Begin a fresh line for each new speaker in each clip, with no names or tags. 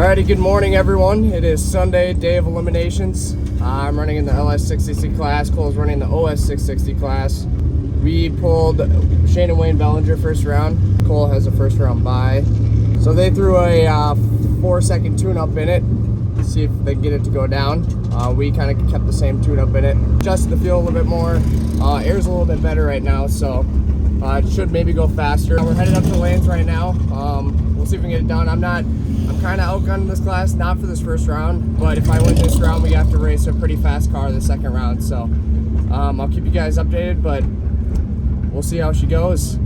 Alrighty, good morning everyone. It is Sunday, day of eliminations. I'm running in the LS660 class. Cole's running the OS660 class. We pulled Shane and Wayne Bellinger first round. Cole has a first round bye. So they threw a 4-second tune-up in it. See if they can get it to go down. We kind of kept the same tune-up in it. Adjusted the fuel a little bit more. Air's a little bit better right now, so it should maybe go faster. We're headed up to the lanes right now. We'll see if we can get it done. I'm kind of outgunning this class, not for this first round, but if I win this round, we have to race a pretty fast car the second round. So I'll keep you guys updated, but we'll see how she goes.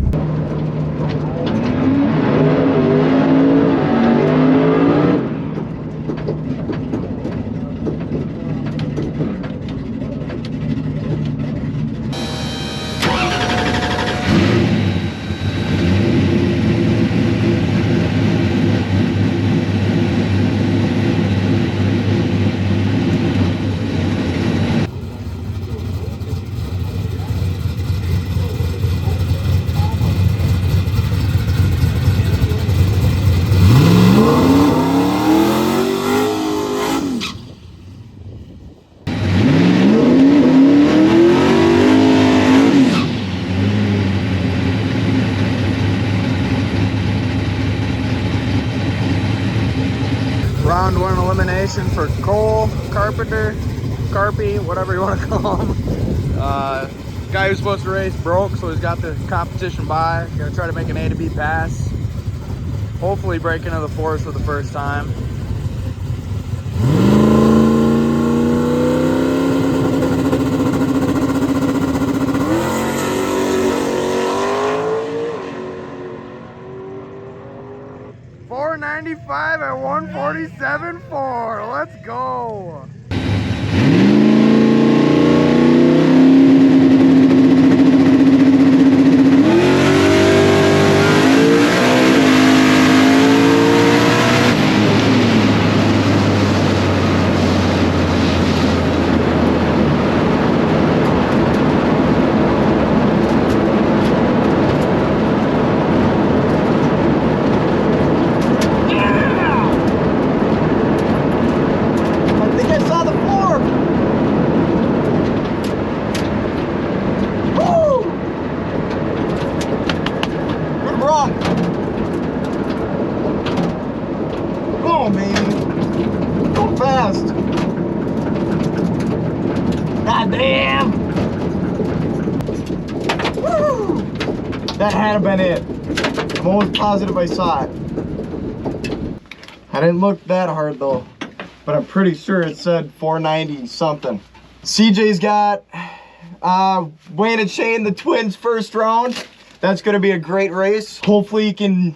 Round one elimination for Cole, Carpenter, Carpy, whatever you want to call him. Guy who's supposed to race broke, so he's got the competition by. Gonna try to make an A to B pass. Hopefully break into the forest for the first time. .495 at 147.4. Let's go. Oh man, go fast. God damn. Woo! That had been it. I'm almost positive I saw it. I didn't look that hard though, but I'm pretty sure it said 490 something. CJ's got Wayne and Shane, the twins, first round. That's gonna be a great race. Hopefully you can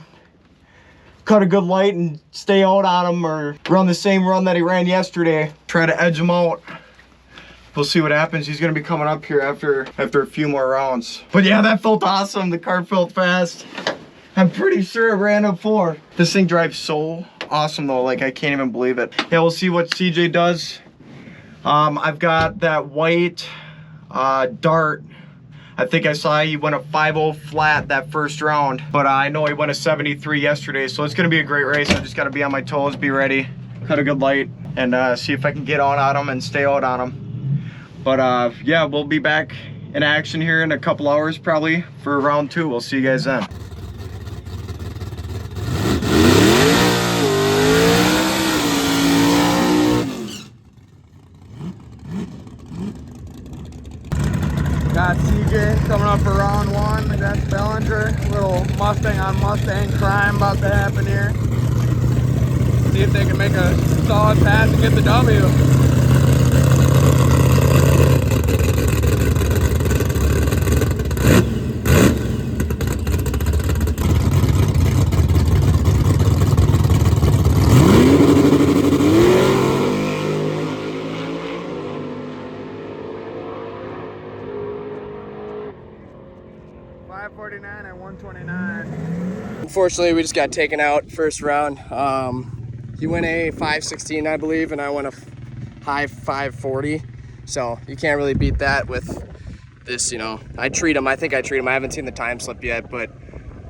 cut a good light and stay out on him, or run the same run that he ran yesterday. Try to edge him out. We'll see what happens. He's gonna be coming up here after a few more rounds. But yeah, that felt awesome. The car felt fast. I'm pretty sure it ran up 4. This thing drives so awesome though, like I can't even believe it. Yeah, we'll see what CJ does. I've got that white Dart. I think I saw he went a 5.0 flat that first round, but I know he went a 73 yesterday, so it's gonna be a great race. I just gotta be on my toes, be ready, cut a good light, and see if I can get on him and stay out on him. But yeah, we'll be back in action here in a couple hours probably for round 2. We'll see you guys then. Got CJ coming up for round 1. That's Bellinger. Little Mustang on Mustang crime about to happen here. See if they can make a solid pass and get the W. .549 at 129. Unfortunately, we just got taken out first round. He went a 516, I believe, and I went a high 540. So you can't really beat that with this, you know. I think I treat him. I haven't seen the time slip yet, but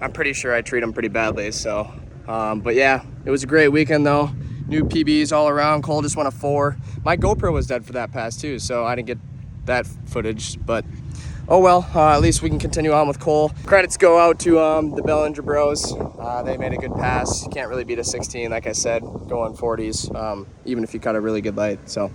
I'm pretty sure I treat him pretty badly. So, but yeah, it was a great weekend though. New PBs all around. Cole just went a 4. My GoPro was dead for that pass too, so I didn't get that footage, but oh well, at least we can continue on with Cole. Credits go out to the Bellinger bros. They made a good pass. You can't really beat a 16, like I said, going 40s, even if you cut a really good light. So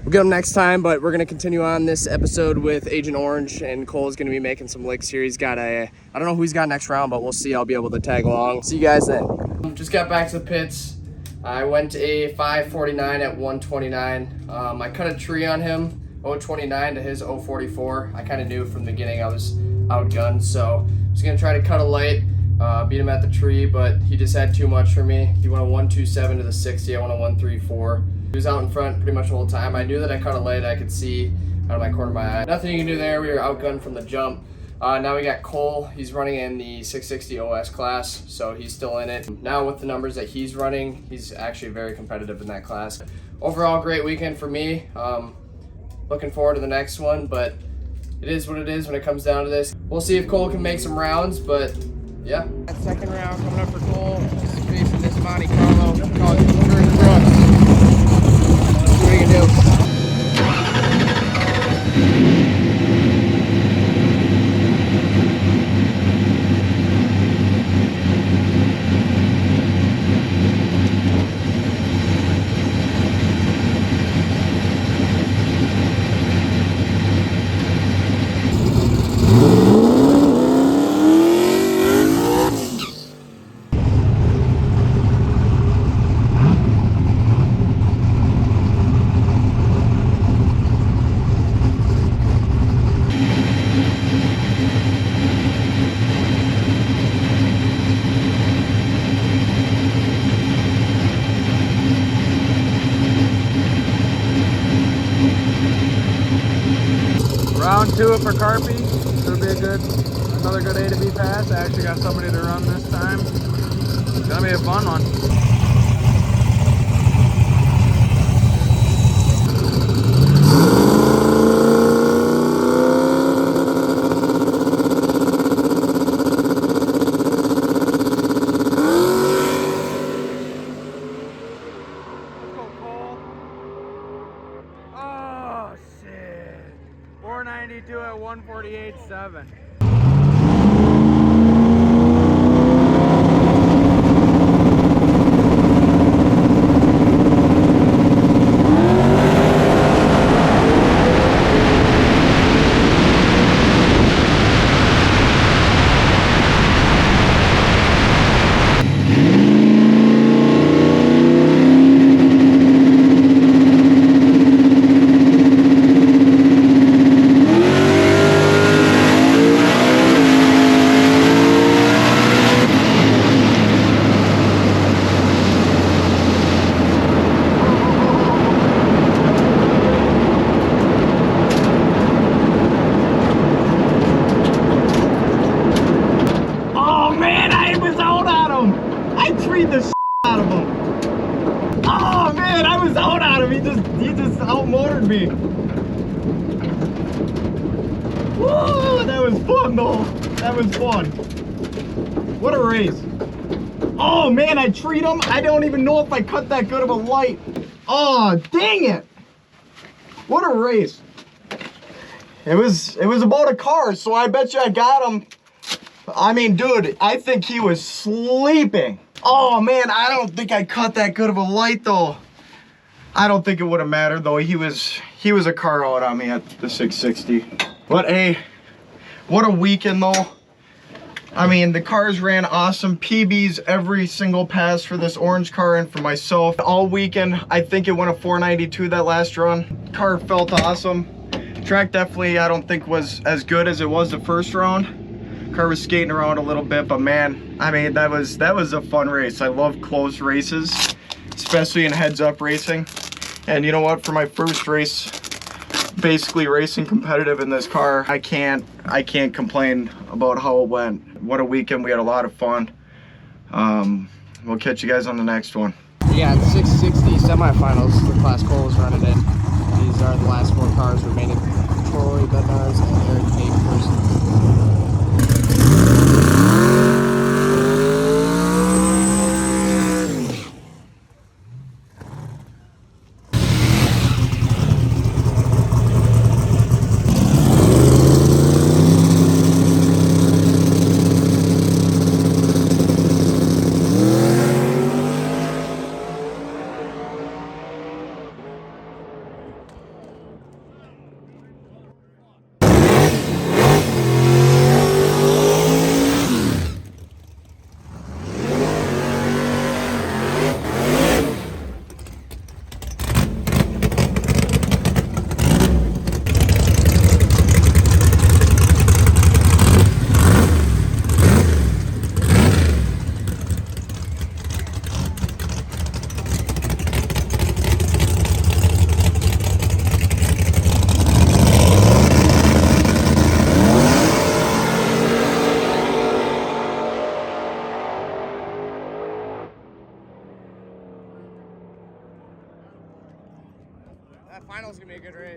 we'll get them next time, but we're gonna continue on this episode with Agent Orange, and Cole's gonna be making some licks here. He's got I don't know who he's got next round, but we'll see. I'll be able to tag along. See you guys then. Just got back to the pits. I went a 549 at 129. I cut a tree on him, 029 to his 044. I kind of knew from the beginning I was outgunned, so I was gonna try to cut a light, beat him at the tree, but he just had too much for me. He went a 127 to the 60. I went a 134. He was out in front pretty much the whole time. I knew that I cut a light. I could see out of my corner of my eye. Nothing you can do there. We were outgunned from the jump. Now we got Cole. He's running in the 660 OS class, so he's still in it. Now with the numbers that he's running, he's actually very competitive in that class. Overall, great weekend for me. Looking forward to the next one, but it is what it is when it comes down to this. We'll see if Cole can make some rounds, but yeah. That second round coming up for Cole. He's facing this Monte Carlo. Called Brooks. What are you gonna do?
Round 2 for Carpy. Should be another good A to B pass. I actually got somebody to run this time. It's gonna be a fun one. Oh shit. 492 at 148.7.
He just outmotored me. Woo, that was fun though. That was fun. What a race. Oh man, I treat him. I don't even know if I cut that good of a light. Oh, dang it. What a race. It was about a car, so I bet you I got him. I mean, dude, I think he was sleeping. Oh man, I don't think I cut that good of a light though. I don't think it would have mattered though. He was a car out on me at the 660. But hey, what a weekend though. I mean, the cars ran awesome. PBs every single pass for this orange car and for myself. All weekend, I think it went a 492 that last run. Car felt awesome. Track definitely, I don't think was as good as it was the first round. Car was skating around a little bit, but man, I mean, that was a fun race. I love close races, especially in heads-up racing. And you know what? For my first race, basically racing competitive in this car, I can't complain about how it went. What a weekend. We had a lot of fun. We'll catch you guys on the next one.
Yeah, the 660 semifinals, the class Cole was running in. These are the last 4 cars remaining. Troy Bednar's and Eric Capers.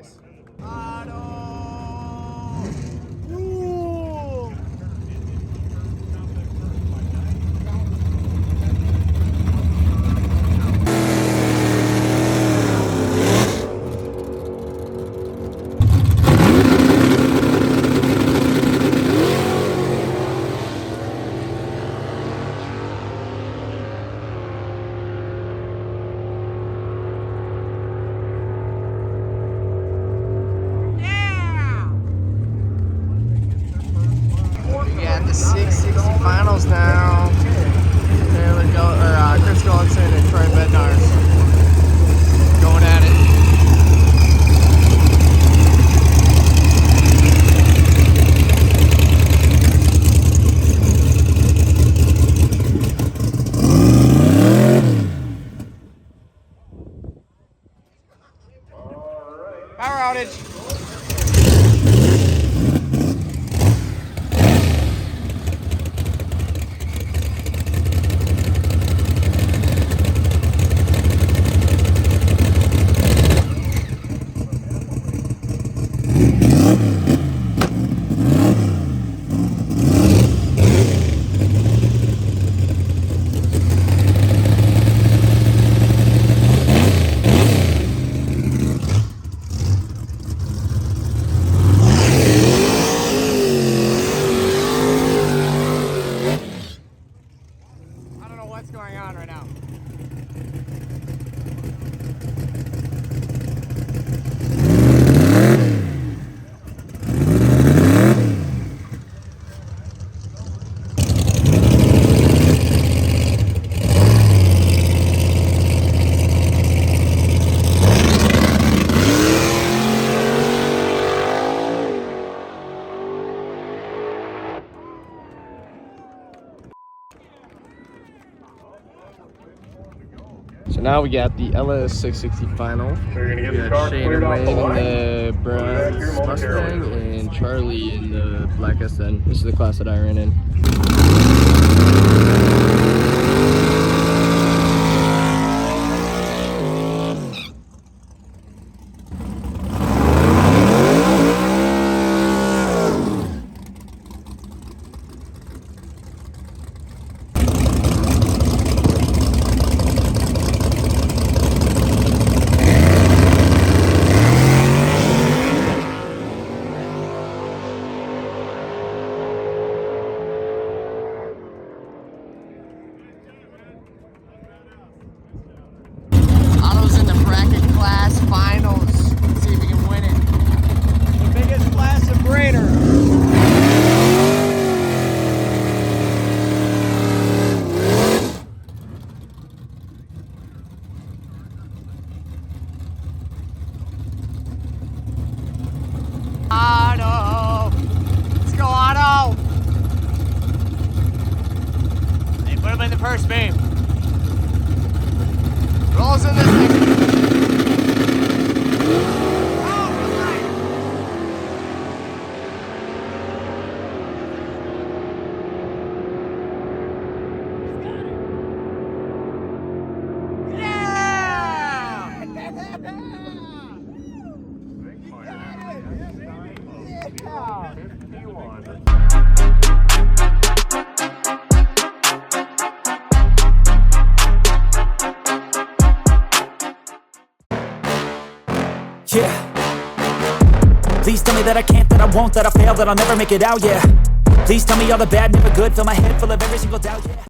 nice. At the 660 finals now. Chris Knowlton and Troy Bednarz going at it. Power outage. What's going on right now? So now we got the LS 660 final.
We're gonna get
We
the
got
car
Shane
cleared
and
off the
Wayne
line.
in the brown Mustang and Charlie in the black SN. This is the class that I ran in. Otto's in the bracket class finals. Let's see if he can win it. The biggest class of Brainerd. Otto! Let's go, Otto! Hey, put him in the first beam. Rolls in this thing.
Yeah. Please tell me that I can't, that I won't, that I fail, that I'll never make it out, yeah. Please tell me all the bad, never good, fill my head full of every single doubt, yeah.